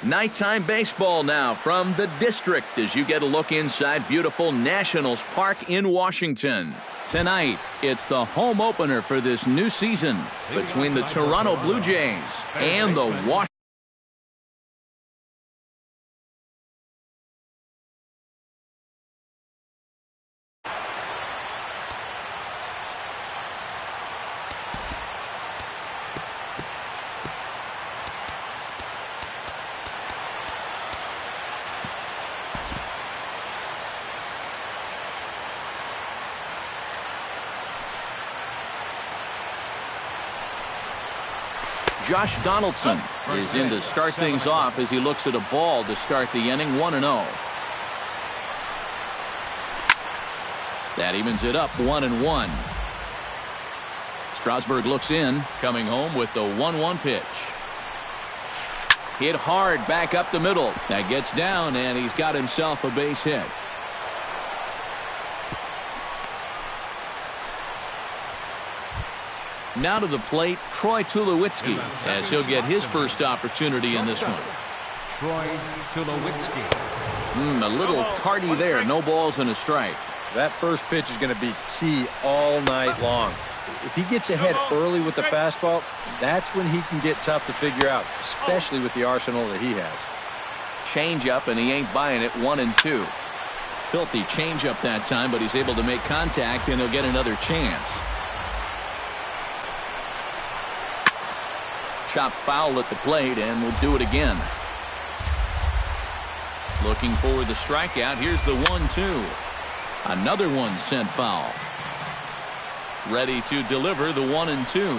Nighttime baseball now from the district as you get a look inside beautiful Nationals Park in Washington. Tonight, it's the home opener for this new season between the Toronto Blue Jays and the Washington. Josh Donaldson is in to start things off as he looks at a ball to start the inning, 1-0. That evens it up, 1-1. Strasburg looks in, coming home with the 1-1 pitch. Hit hard back up the middle. That gets down, and he's got himself a base hit. Now to the plate, Troy Tulowitzki, as he'll get his first opportunity in this one. Troy Tulowitzki. A little tardy there. No balls and a strike. That first pitch is going to be key all night long. If he gets ahead early with the fastball, that's when he can get tough to figure out, especially with the arsenal that he has. Change-up, and he ain't buying it, 1-2. Filthy change-up that time, but he's able to make contact, and he'll get another chance. Chop foul at the plate, and we'll do it again. Looking for the strikeout. Here's the 1-2. Another one sent foul. Ready to deliver the 1-2.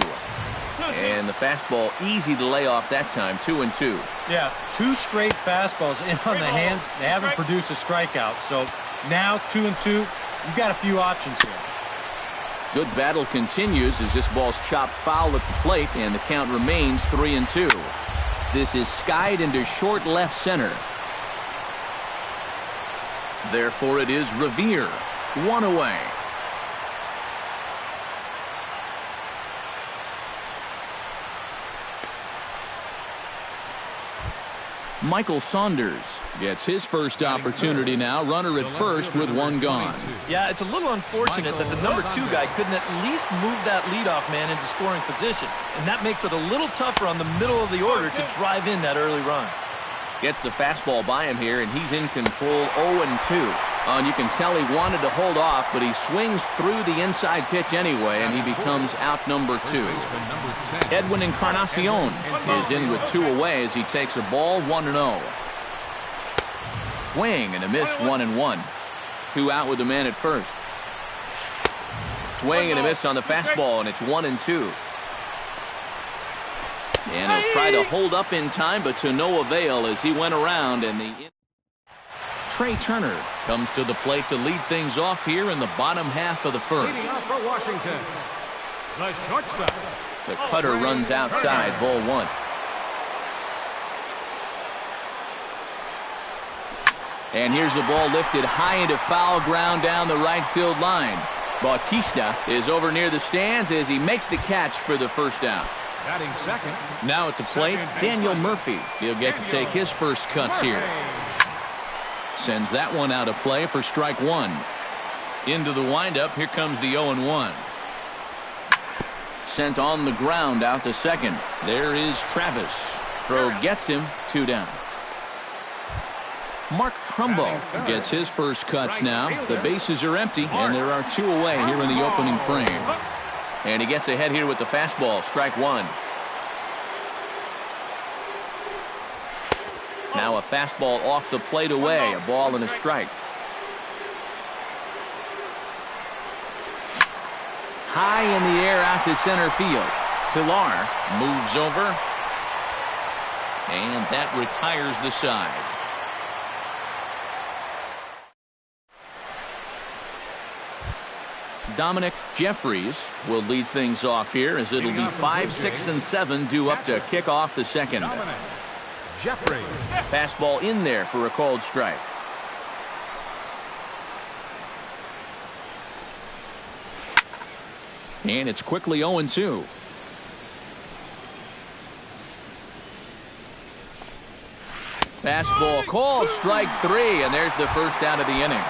And the fastball easy to lay off that time, 2-2. Yeah, two straight fastballs in on the hands. They haven't produced a strikeout. So now 2-2. You've got a few options here. Good battle continues as this ball's chopped foul at the plate, and the count remains 3-2. This is skied into short left center. Therefore, it is Revere. One away. Michael Saunders gets his first opportunity now. Runner at first with one gone. Yeah, it's a little unfortunate that the number 2 guy couldn't at least move that leadoff man into scoring position. And that makes it a little tougher on the middle of the order to drive in that early run. Gets the fastball by him here, and he's in control, 0-2. And you can tell he wanted to hold off, but he swings through the inside pitch anyway, and he becomes out number 2. Edwin Encarnacion is in with 2 away as he takes a ball, 1-0. Swing and a miss, 1-1. 2 out with the man at first. Swing and a miss on the fastball, and it's 1-2. And he'll try to hold up in time, but to no avail as he went around. And Trey Turner comes to the plate to lead things off here in the bottom half of the first. For Washington, the shortstop. The cutter runs outside, ball 1. And here's the ball lifted high into foul ground down the right field line. Bautista is over near the stands as he makes the catch for the first out. Batting second. Now at the plate, Daniel Murphy. He'll get to take his first cuts here. Sends that one out of play for strike 1. Into the windup, here comes the 0-1. Sent on the ground out to second. There is Travis. Throw gets him, 2 down. Mark Trumbo gets his first cuts now. The bases are empty, and there are 2 away here in the opening frame. And he gets ahead here with the fastball, strike 1. Now a fastball off the plate away, a ball and a strike. High in the air out to center field. Pilar moves over, and that retires the side. Dominic Jeffries will lead things off here as it'll be 5, 6, and 7 due up to kick off the second. Jeffrey. Fastball in there for a called strike. And it's quickly 0-2. Fastball called, strike 3, and there's the first out of the inning.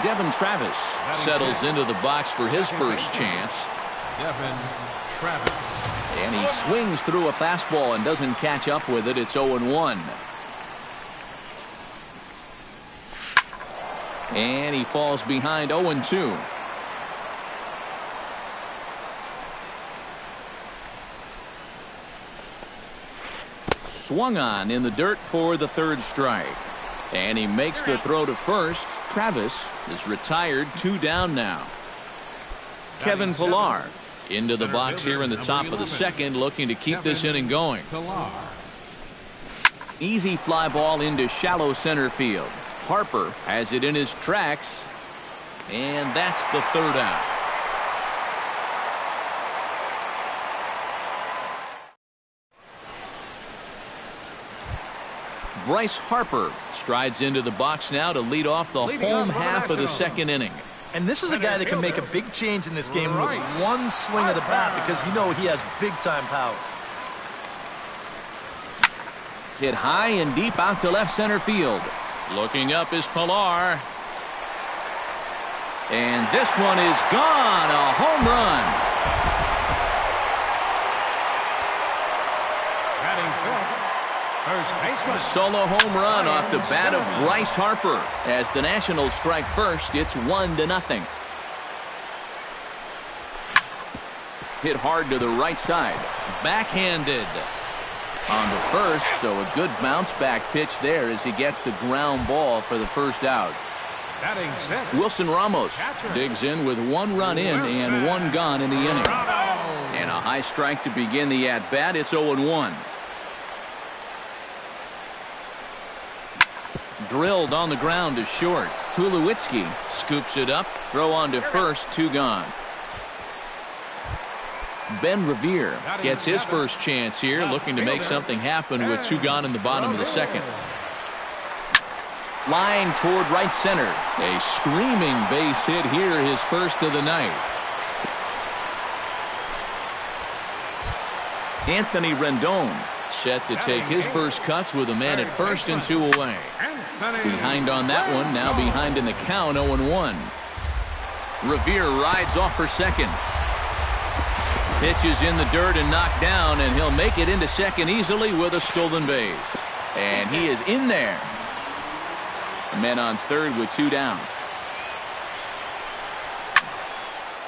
Devin Travis settles into the box for his first chance. Devin Travis. And he swings through a fastball and doesn't catch up with it. It's 0-1. And he falls behind 0-2. Swung on in the dirt for the third strike. And he makes the throw to first. Travis is retired, 2 down now. Kevin Pillar into the box here in the top of the second, looking to keep this inning going. Easy fly ball into shallow center field. Harper has it in his tracks, and that's the third out. Bryce Harper strides into the box now to lead off the home half of the second inning. And this is a guy that can make a big change in this game with one swing of the bat, because you know he has big-time power. Hit high and deep out to left center field. Looking up is Pillar. And this one is gone. A home run. First baseman. A solo home run off the bat of Bryce Harper. As the Nationals strike first, it's 1-0. Hit hard to the right side. Backhanded. On the first, so a good bounce back pitch there as he gets the ground ball for the first out. Wilson Ramos digs in with 1 run in and 1 gone in the inning. And a high strike to begin the at-bat. It's 0-1. Drilled on the ground to short. Tulowitzki scoops it up. Throw on to first. 2 gone. Ben Revere gets his first chance here, looking to make something happen with 2 gone in the bottom of the second. Flying toward right center. A screaming base hit here, his first of the night. Anthony Rendon set to take his first cuts with a man at first and 2 away. Behind on that one, now behind in the count, 0-1. Revere rides off for second. Pitch is in the dirt and knocked down, and he'll make it into second easily with a stolen base. And he is in there. Men on third with 2 down.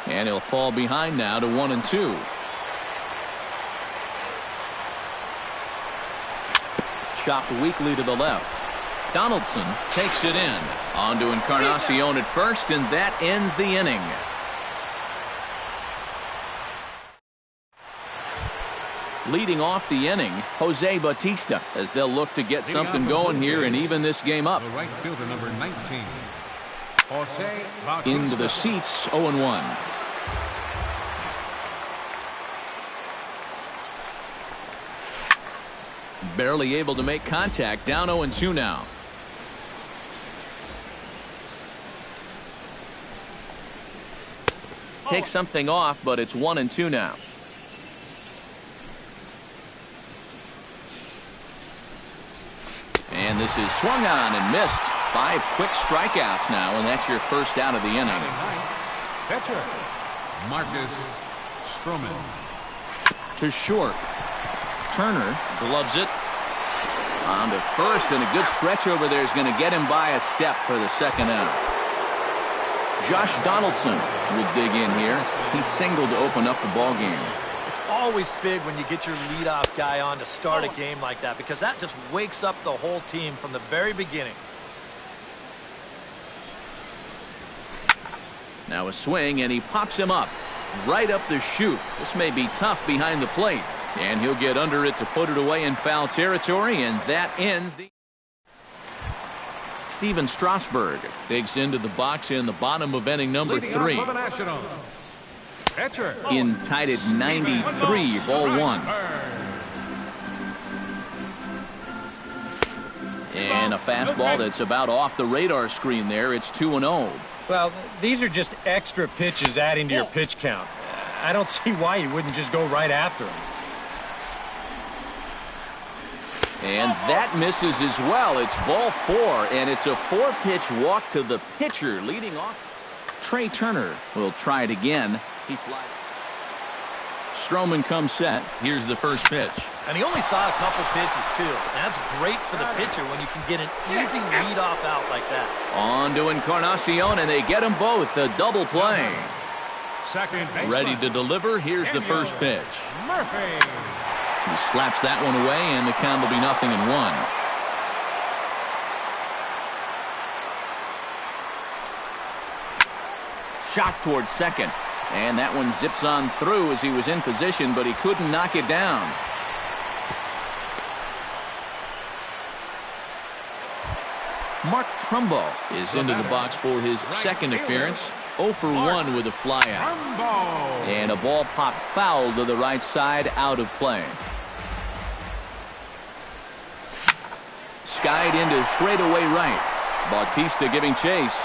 And he'll fall behind now to 1-2. Chopped weakly to the left. Donaldson takes it in. On to Encarnacion at first, and that ends the inning. Leading off the inning, Jose Bautista, as they'll look to get something going here and even this game up. The right fielder, number 19, Jose Bautista. Into the seats, 0-1. Barely able to make contact, down 0-2 now. Takes something off, but it's 1-2 now. And this is swung on and missed. 5 quick strikeouts now, and that's your first out of the inning. Catcher, Marcus Stroman. To short. Turner gloves it. On to first, and a good stretch over there is going to get him by a step for the second out. Josh Donaldson will dig in here. He singled to open up the ball game. It's always big when you get your leadoff guy on to start a game like that, because that just wakes up the whole team from the very beginning. Now a swing, and he pops him up right up the chute. This may be tough behind the plate, and he'll get under it to put it away in foul territory, and that ends the... Steven Strasburg digs into the box in the bottom of inning number 3. In tied at 93, ball 1. And a fastball that's about off the radar screen there. It's 2-0. Well, these are just extra pitches adding to your pitch count. I don't see why you wouldn't just go right after him. And that misses as well. It's ball 4, and it's a 4-pitch walk to the pitcher leading off. Trey Turner will try it again. He flies. Stroman comes set. Here's the first pitch. And he only saw a couple pitches, too. That's great for the pitcher when you can get an easy leadoff out like that. On to Encarnacion, and they get them both. A double play. Second baseman. Ready to deliver. Here's the first pitch. Murphy. He slaps that one away, and the count will be 0-1. Shot towards second. And that one zips on through as he was in position, but he couldn't knock it down. Mark Trumbo is into the box for his second appearance. 0 for 1 with a flyout. And a ball popped foul to the right side, out of play. Skied into straightaway right. Bautista giving chase.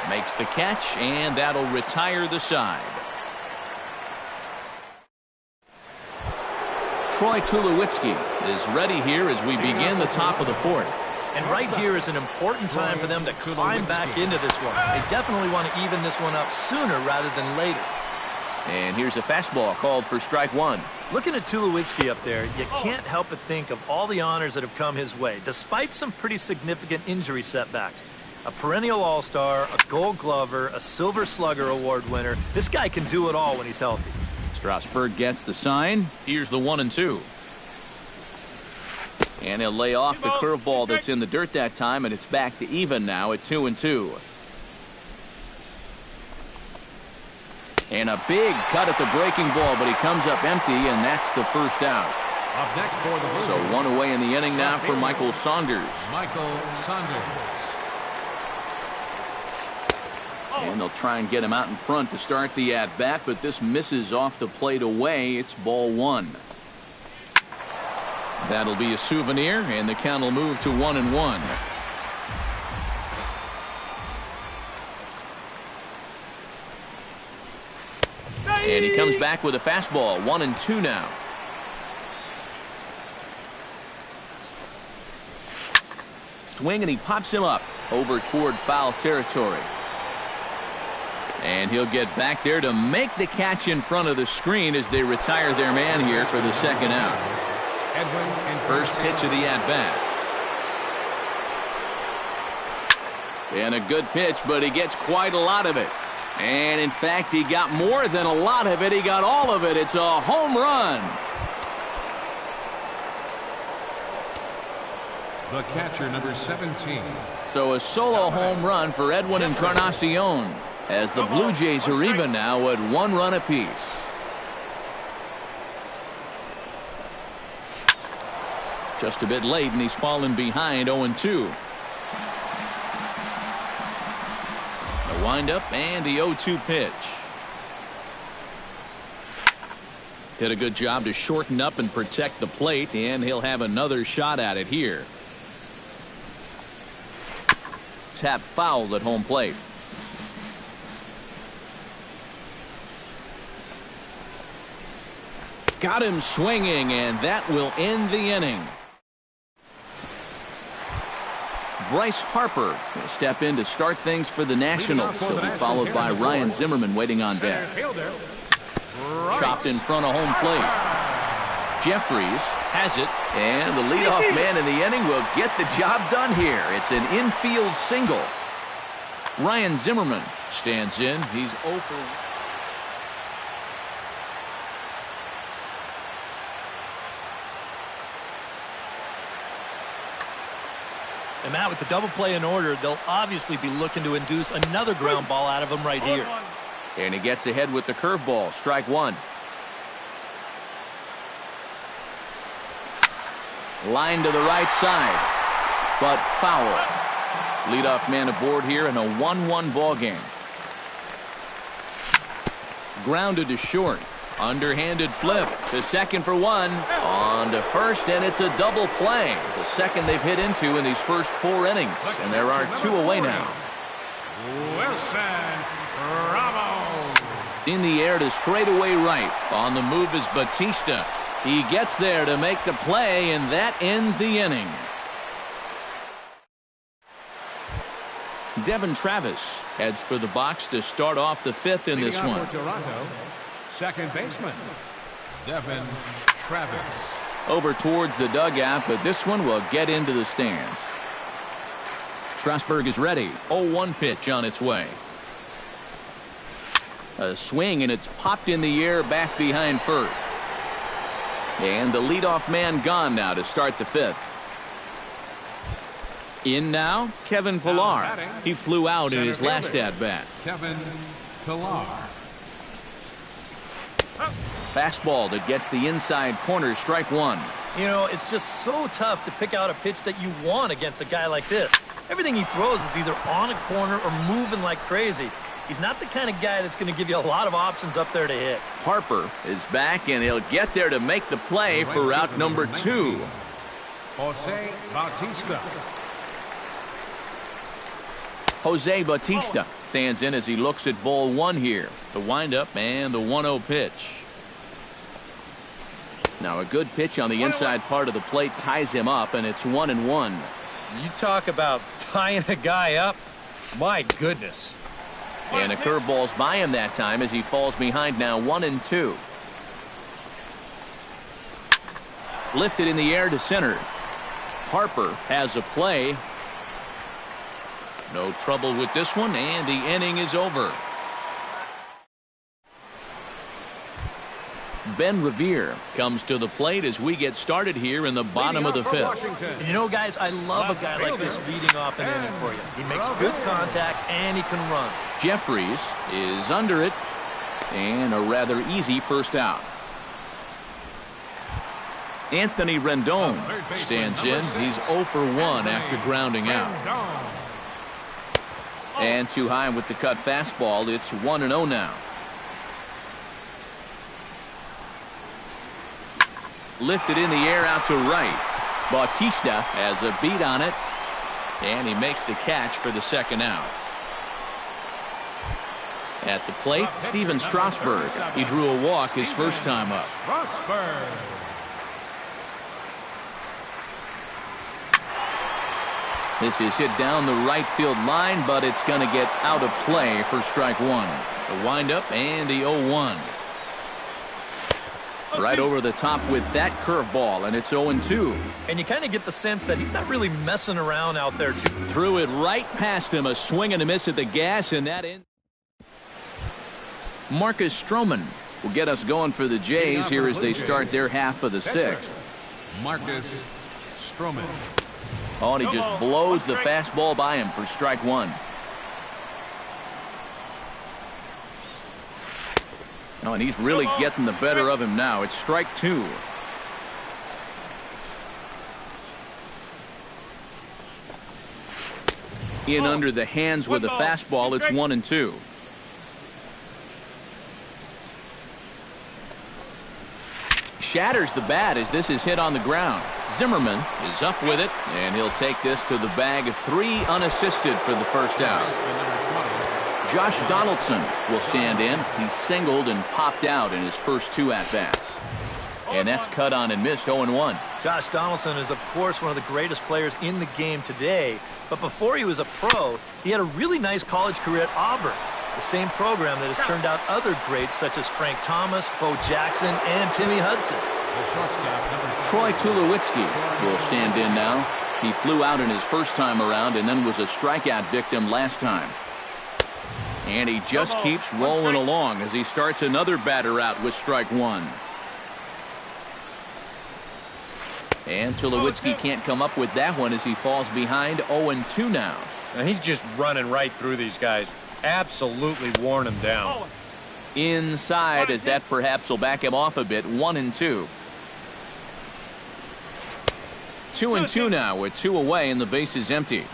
Makes the catch, and that'll retire the side. Troy Tulowitzki is ready here as we begin the top of the 4th. And right here is an important time for them to climb back into this one. They definitely want to even this one up sooner rather than later. And here's a fastball called for strike 1. Looking at Tulowitzki up there, you can't help but think of all the honors that have come his way, despite some pretty significant injury setbacks. A perennial all-star, a gold glover, a silver slugger award winner. This guy can do it all when he's healthy. Strasburg gets the sign. Here's the 1-2. And he'll lay off the curveball that's in the dirt that time, and it's back to even now at 2-2. And a big cut at the breaking ball, but he comes up empty, and that's the first out. Up next for the So 1 away in the inning now for Michael Saunders. Michael Saunders. And they'll try and get him out in front to start the at-bat, but this misses off the plate away. It's ball 1. That'll be a souvenir, and the count will move to 1-1. And he comes back with a fastball. 1-2 now. Swing, and he pops him up over toward foul territory. And he'll get back there to make the catch in front of the screen as they retire their man here for the second out. First pitch of the at-bat. And a good pitch, but he gets quite a lot of it. And in fact, he got more than a lot of it. He got all of it. It's a home run. The catcher, number 17. So a solo home run for Edwin Encarnacion, as the Blue Jays are even now at 1 run apiece. Just a bit late, and he's fallen behind 0-2. The windup and the 0-2 pitch. Did a good job to shorten up and protect the plate, and he'll have another shot at it here. Tap fouled at home plate. Got him swinging, and that will end the inning. Bryce Harper will step in to start things for the Nationals. He'll be followed by Ryan Zimmerman waiting on deck. Chopped in front of home plate. Jeffries has it, and the leadoff man in the inning will get the job done here. It's an infield single. Ryan Zimmerman stands in. He's 0 for 1. And Matt, with the double play in order, they'll obviously be looking to induce another ground ball out of him right here. And he gets ahead with the curveball. Strike 1. Line to the right side, but foul. Leadoff man aboard here in a 1-1 ball game. Grounded to short. Underhanded flip to second for 1. On to first, and it's a double play. The second they've hit into in these first 4 innings. And there are 2 away now. Wilson Ramos. In the air to straightaway right. On the move is Bautista. He gets there to make the play, and that ends the inning. Devin Travis heads for the box to start off the fifth in this one. For Toronto, second baseman, Devin Travis. Over towards the dugout, but this one will get into the stands. Strasburg is ready. 0-1 pitch on its way. A swing, and it's popped in the air back behind first. And the leadoff man gone now to start the fifth. In now, Kevin Pillar. He flew out in his last at-bat. Kevin Pillar. Fastball that gets the inside corner, strike one. You know, it's just so tough to pick out a pitch that you want against a guy like this. Everything he throws is either on a corner or moving like crazy. He's not the kind of guy that's going to give you a lot of options up there to hit. Harper is back, and he'll get there to make the play for route number 2. Jose Bautista. Jose Bautista stands in as he looks at ball one here. The windup and the 1-0 pitch. Now a good pitch on the inside part of the plate ties him up, and it's 1-1. You talk about tying a guy up. My goodness. And a curveball's by him that time as he falls behind now 1-2. Lifted in the air to center. Harper has a play. No trouble with this one, and the inning is over. Ben Revere comes to the plate as we get started here in the bottom of the fifth. And you know, guys, I love a guy like this leading off an inning for you. He makes good contact, and he can run. Jeffries is under it, and a rather easy first out. Anthony Rendon stands in. He's 0 for 1 after grounding out. And too high with the cut fastball. It's 1-0 now. Lifted in the air out to right. Bautista has a beat on it, and he makes the catch for the second out. At the plate, Steven Strasburg. He drew a walk his first time up. This is hit down the right field line, but it's going to get out of play for strike one. The windup and the 0-1. Right over the top with that curveball, and it's 0-2. And you kind of get the sense that he's not really messing around out there, too. Threw it right past him, a swing and a miss at the gas, and that in. Marcus Stroman will get us going for the Jays here as they start their half of the sixth. Marcus Stroman. Oh, and he just blows the fastball by him for strike one. Oh, and he's really getting the better of him now. It's strike two. In under the hands with a fastball, it's 1-2. Shatters the bat as this is hit on the ground. Zimmerman is up with it, and he'll take this to the bag. 3 unassisted for the first out. Josh Donaldson will stand in. He singled and popped out in his first 2 at-bats. And that's cut on and missed 0-1. Josh Donaldson is, of course, one of the greatest players in the game today. But before he was a pro, he had a really nice college career at Auburn, the same program that has turned out other greats such as Frank Thomas, Bo Jackson, and Timmy Hudson. Troy Tulowitzki will stand in now. He flew out in his first time around and then was a strikeout victim last time. And he just keeps rolling along as he starts another batter out with strike one. And Tulowitzki can't come up with that one as he falls behind 0-2 now. Now he's just running right through these guys. Absolutely worn them down. Inside as that perhaps will back him off a bit. 1-2. 2-2 now with 2 away and the base is empty.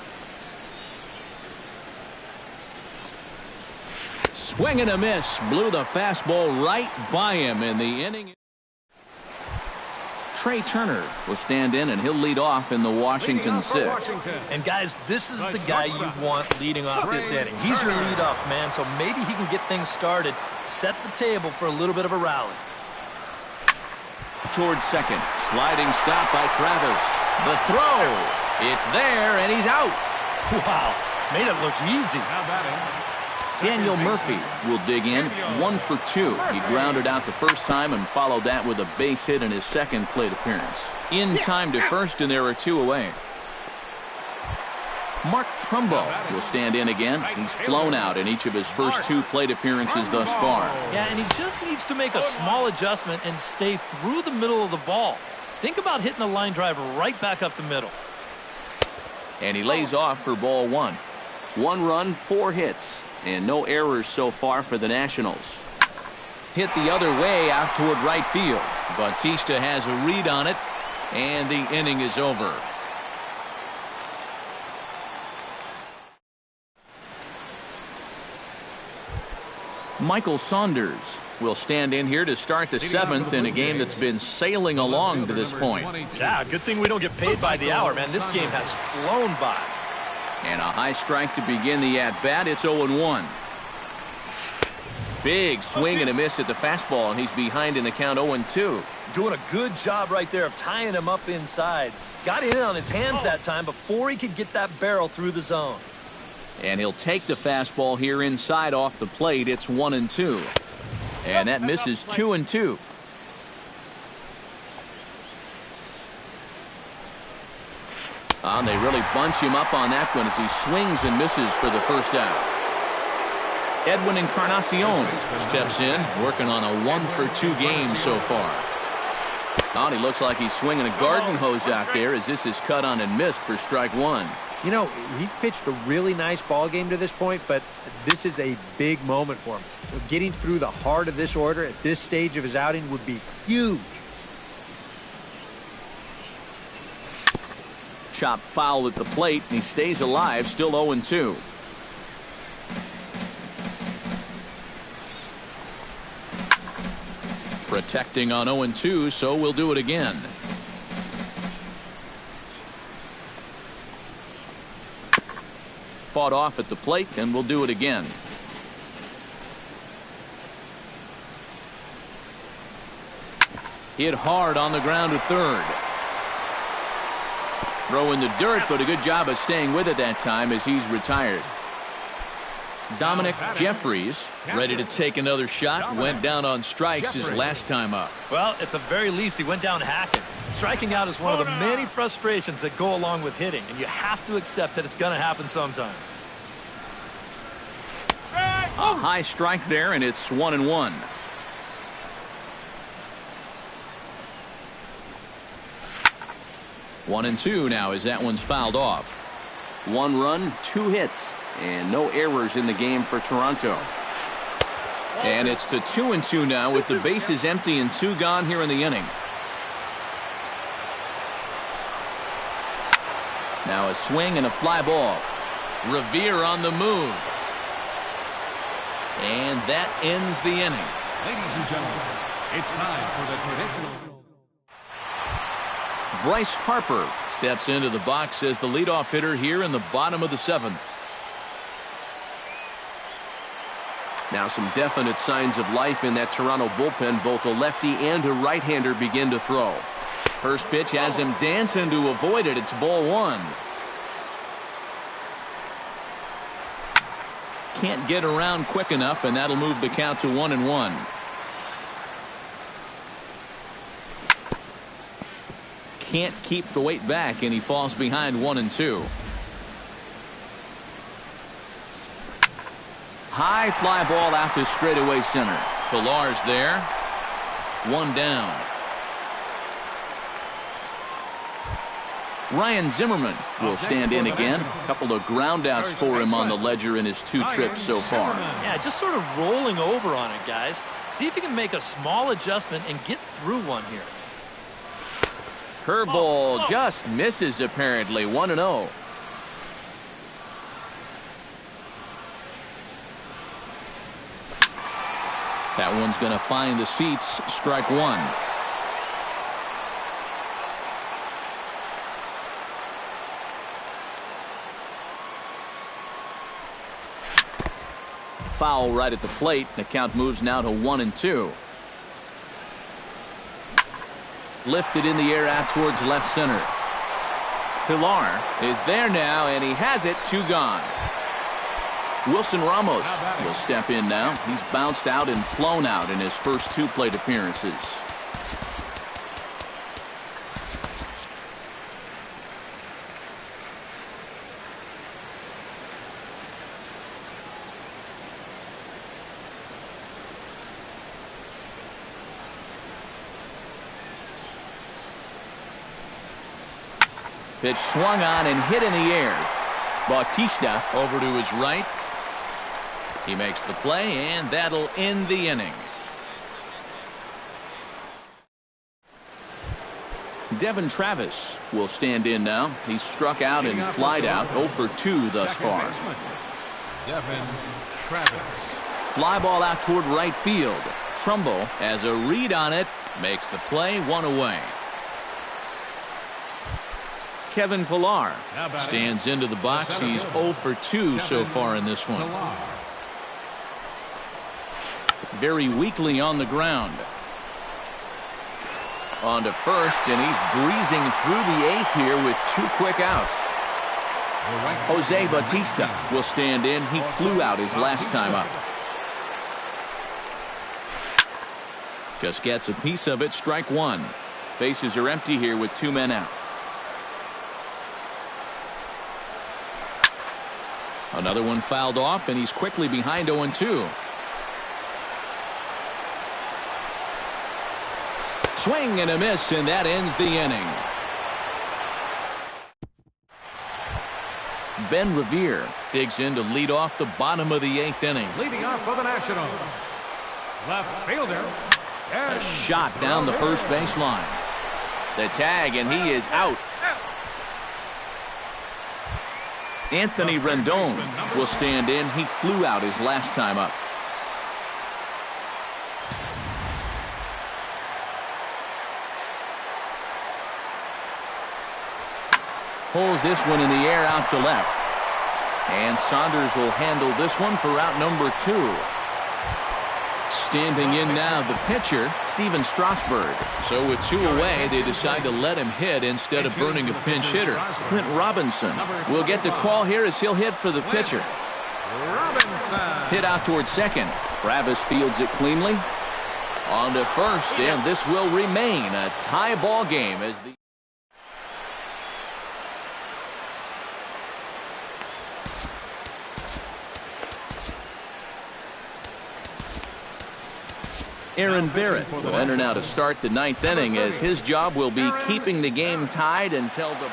Swing and a miss. Blew the fastball right by him in the inning. Trey Turner will stand in, and he'll lead off in the Washington sixth. And guys, this is the guy you want leading off this inning. He's your leadoff man, so maybe he can get things started, set the table for a little bit of a rally. towards second. Sliding stop by Travis. The throw. It's there, and he's out. Wow, made it look easy. Now batting. Daniel Murphy will dig in, 1 for 2. He grounded out the first time and followed that with a base hit in his second plate appearance. In time to first, and there are 2 away. Mark Trumbo will stand in again. He's flown out in each of his first 2 plate appearances thus far. Yeah, and he just needs to make a small adjustment and stay through the middle of the ball. Think about hitting a line drive right back up the middle. And he lays off for ball 1. 1 run, 4 hits. And no errors so far for the Nationals. Hit the other way out toward right field. Bautista has a read on it, and the inning is over. Michael Saunders will stand in here to start the 7th in a game that's been sailing along to this point. Yeah, good thing we don't get paid by the hour, man. This game has flown by. And a high strike to begin the at-bat. It's 0-1. Big swing and a miss at the fastball, and he's behind in the count 0-2. Doing a good job right there of tying him up inside. Got in on his hands that time before he could get that barrel through the zone. And he'll take the fastball here inside off the plate. It's 1-2. And that misses 2-2. And they really bunch him up on that one as he swings and misses for the first out. Edwin Encarnacion steps in, working on a 1 for 2 game so far. Oh, he looks like he's swinging a garden hose out there as this is cut on and missed for strike 1. You know, he's pitched a really nice ball game to this point, but this is a big moment for him. Getting through the heart of this order at this stage of his outing would be huge. Chop foul at the plate, and he stays alive, still 0-2. Protecting on 0-2, so we'll do it again. Fought off at the plate, and we'll do it again. Hit hard on the ground to third. Throw in the dirt, but a good job of staying with it that time as he's retired. Dominic Jeffries ready to take another shot. Went down on strikes his last time up. Well, at the very least, he went down hacking. Striking out is one of the many frustrations that go along with hitting, and you have to accept that it's going to happen sometimes. A high strike there, and it's 1-1. One and two now as that one's fouled off. 1 run, 2 hits, and no errors in the game for Toronto. And it's to 2-2 now with the bases empty and 2 gone here in the inning. Now a swing and a fly ball. Revere on the move. And that ends the inning. Ladies and gentlemen, it's time for the traditional. Bryce Harper steps into the box as the leadoff hitter here in the bottom of the 7th. Now some definite signs of life in that Toronto bullpen. Both a lefty and a right-hander begin to throw. First pitch has him dancing to avoid it. It's ball 1. Can't get around quick enough, and that'll move the count to 1-1. Can't keep the weight back, and he falls behind 1-2. High fly ball out to straightaway center. Pillar's there. 1 down. Ryan Zimmerman will stand in again. A couple of groundouts for him on the ledger in his 2 trips so far. Yeah, just sort of rolling over on it, guys. See if you can make a small adjustment and get through one here. Curveball just misses apparently. 1-0. That one's going to find the seats. Strike 1. Foul right at the plate. The count moves now to 1-2. Lifted in the air out towards left center. Pilar is there now, and he has it. 2 gone. Wilson Ramos will step in now. He's bounced out and flown out in his first 2 plate appearances. Pitch swung on and hit in the air. Bautista over to his right. He makes the play, and that'll end the inning. Devin Travis will stand in now. He's struck out and flied out. 0 for 2 thus far. Devin Travis. Fly ball out toward right field. Trumbo has a read on it. Makes the play. 1 away. Kevin Pilar stands into the box. He's 0 for 2 so far in this one. Very weakly on the ground. On to first, and he's breezing through the 8th here with 2 quick outs. Jose Bautista will stand in. He flew out his last time up. Just gets a piece of it. Strike 1. Bases are empty here with 2 men out. Another one fouled off, and he's quickly behind 0-2. Swing and a miss, and that ends the inning. Ben Revere digs in to lead off the bottom of the 8th inning. Leading off for the Nationals, left fielder. A shot down the first baseline. The tag, and he is out. Anthony Rendon will stand in. He flew out his last time up. Pulls this one in the air out to left. And Saunders will handle this one for out number 2. Standing in now, the pitcher, Steven Strasburg. So with 2 away, they decide to let him hit instead of burning a pinch hitter. Clint Robinson will get the call here as he'll hit for the pitcher. Hit out towards second. Travis fields it cleanly. On to first, and this will remain a tie ball game as the Aaron Barrett will enter now to start the 9th inning, as his job will be keeping the game tied until the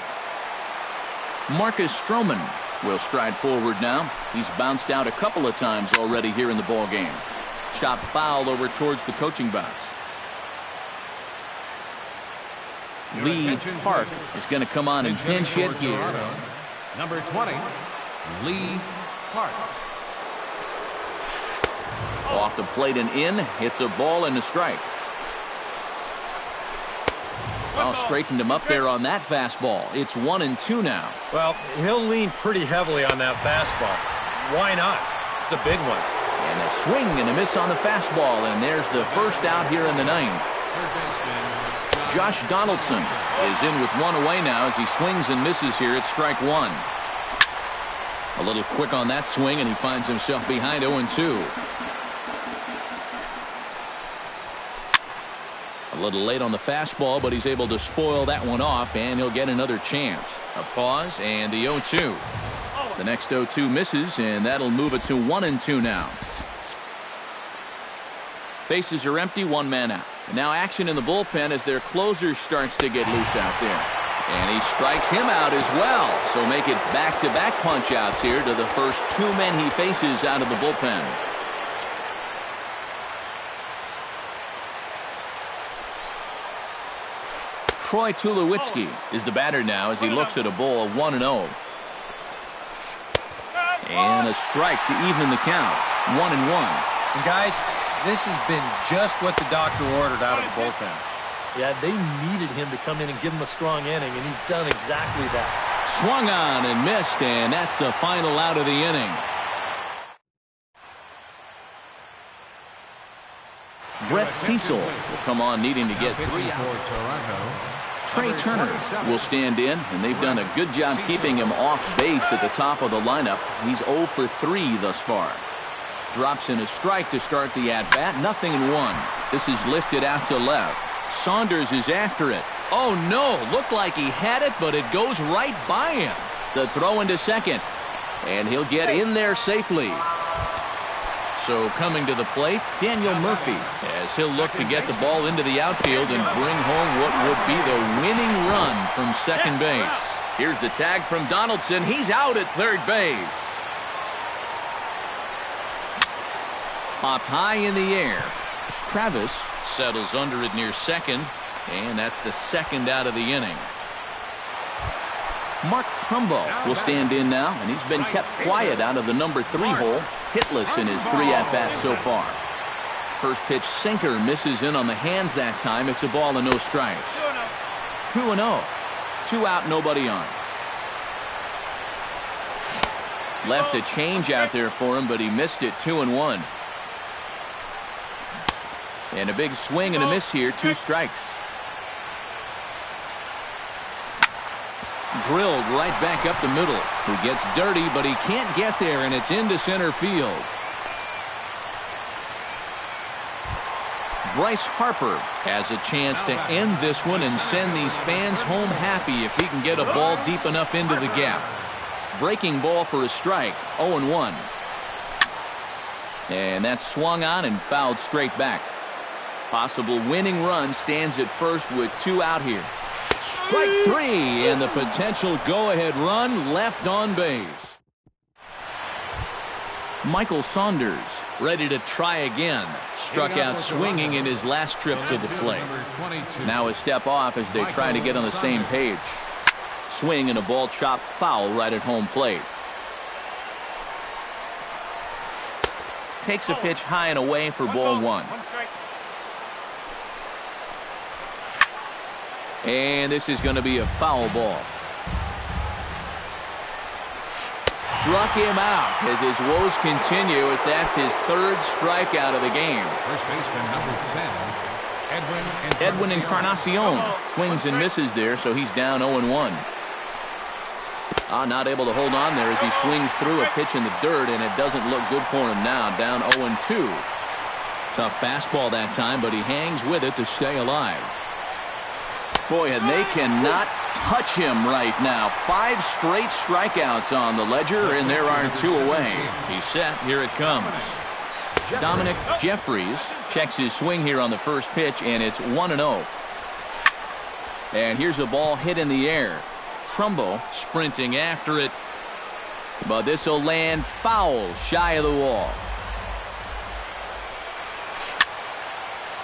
Marcus Stroman will stride forward now. He's bounced out a couple of times already here in the ball game. Chop foul over towards the coaching box. Lee Park is going to come on and pinch hit here. Number 20, Lee Park. Off the plate and in. Hits a ball and a strike. Well, straightened him up there on that fastball. It's 1-2 now. Well, he'll lean pretty heavily on that fastball. Why not? It's a big one. And a swing and a miss on the fastball, and there's the first out here in the 9th. Josh Donaldson is in with 1 away now as he swings and misses here at strike 1. A little quick on that swing, and he finds himself behind 0-2. A little late on the fastball, but he's able to spoil that one off, and he'll get another chance. A pause, and the 0-2. The next 0-2 misses, and that'll move it to 1-2 now. Bases are empty, 1 man out. And now action in the bullpen as their closer starts to get loose out there. And he strikes him out as well. So make it back-to-back punch-outs here to the first 2 men he faces out of the bullpen. Troy Tulowitzki is the batter now as he looks at a ball 1-0. And a strike to even the count. 1-1. And guys, this has been just what the doctor ordered out of the bullpen. Yeah, they needed him to come in and give him a strong inning, and he's done exactly that. Swung on and missed, and that's the final out of the inning. Brett Cecil will come on needing to get 3 out. For Toronto, Trey Turner will stand in, and they've done a good job keeping him off base at the top of the lineup. He's 0 for 3 thus far. Drops in a strike to start the at-bat. 0-1. This is lifted out to left. Saunders is after it. Oh, no. Looked like he had it, but it goes right by him. The throw into second. And he'll get in there safely. So coming to the plate, Daniel Murphy, as he'll look to get the ball into the outfield and bring home what would be the winning run from second base. Here's the tag from Donaldson. He's out at third base. Popped high in the air. Travis settles under it near second, and that's the second out of the inning. Mark Trumbo will stand in now, and he's been kept quiet out of the number 3 hole, hitless in his 3 at-bats so far. First pitch sinker misses in on the hands that time. It's a ball and no strikes. 2-0. 2 out, nobody on. Left a change out there for him, but he missed it. 2-1. And a big swing and a miss here. 2 strikes. Drilled right back up the middle. He gets dirty, but he can't get there, and it's into center field. Bryce Harper has a chance to end this one and send these fans home happy if he can get a ball deep enough into the gap. Breaking ball for a strike. 0-1. And that's swung on and fouled straight back. Possible winning run stands at first with 2 out here. Strike 3, and the potential go-ahead run left on base. Michael Saunders ready to try again. Struck out swinging in his last trip to the plate. Now a step off as they try to get on the same page. Swing and a ball chopped foul right at home plate. Takes a pitch high and away for ball 1. And this is going to be a foul ball. Struck him out as his woes continue, as that's his 3rd strikeout of the game. First baseman number 10, Edwin Encarnacion swings and misses there, so he's down 0-1. Not able to hold on there as he swings through a pitch in the dirt, and it doesn't look good for him now. Down 0-2. Tough fastball that time, but he hangs with it to stay alive. Boy, and they cannot touch him right now. 5 straight strikeouts on the ledger, and there are 2 away. He's set. Here it comes. Dominic Jeffries checks his swing here on the first pitch, and it's 1-0. And here's a ball hit in the air. Trumbo sprinting after it, but this will land foul shy of the wall.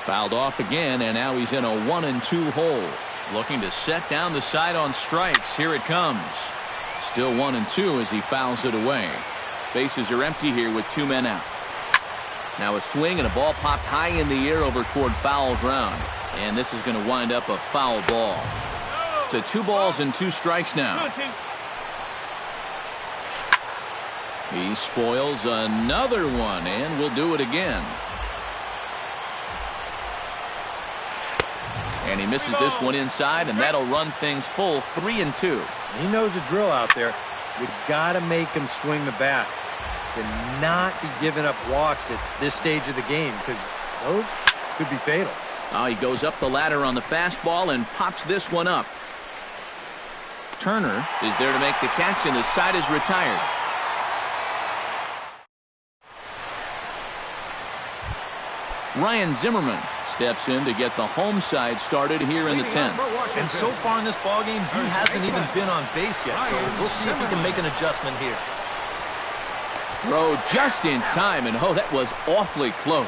Fouled off again, and now he's in a 1-2 hole. Looking to set down the side on strikes. Here it comes. Still 1-2 as he fouls it away. Bases are empty here with 2 men out. Now a swing and a ball popped high in the air over toward foul ground. And this is going to wind up a foul ball. To 2 balls and 2 strikes now. He spoils another one, and will do it again. And he misses this one inside, and that'll run things full 3-2. He knows the drill out there. You've got to make him swing the bat. Cannot be giving up walks at this stage of the game, because those could be fatal. He goes up the ladder on the fastball and pops this one up. Turner is there to make the catch, and the side is retired. Ryan Zimmerman steps in to get the home side started here in the 10th. And so far in this ballgame, he hasn't even been on base yet, so we'll see if he can make an adjustment here. Throw just in time, and that was awfully close.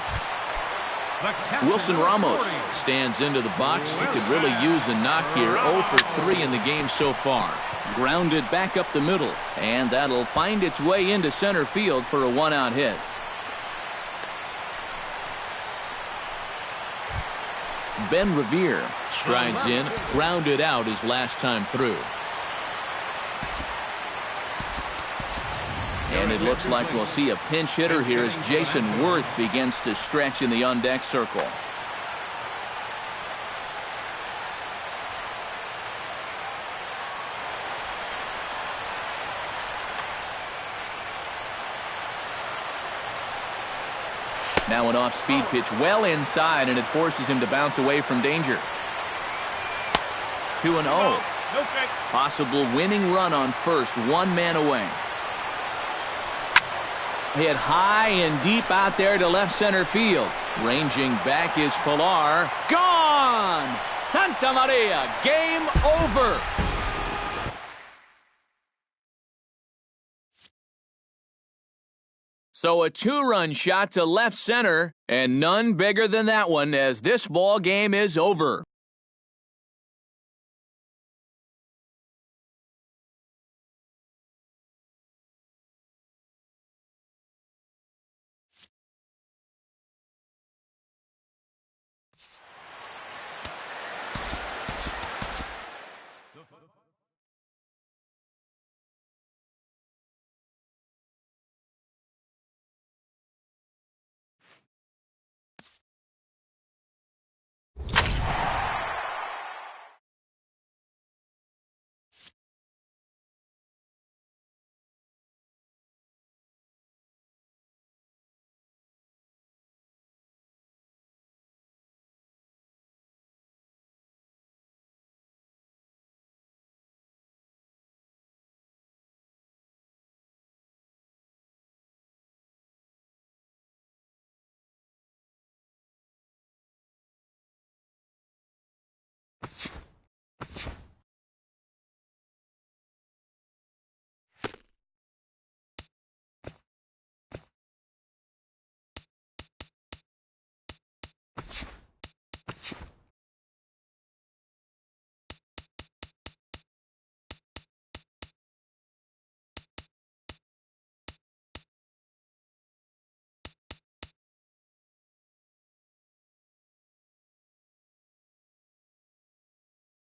Wilson Ramos stands into the box. He could really use a knock here. 0 for 3 in the game so far. Grounded back up the middle, and that'll find its way into center field for a 1-out hit. Ben Revere strides in, grounded out his last time through. And it looks like we'll see a pinch hitter here as Jason Worth begins to stretch in the on-deck circle. Now an off-speed pitch well inside, and it forces him to bounce away from danger. 2-0. Possible winning run on first, one man away. Hit high and deep out there to left center field. Ranging back is Pilar. Gone! Santa Maria, game over. So a two-run shot to left center, and none bigger than that one as this ball game is over.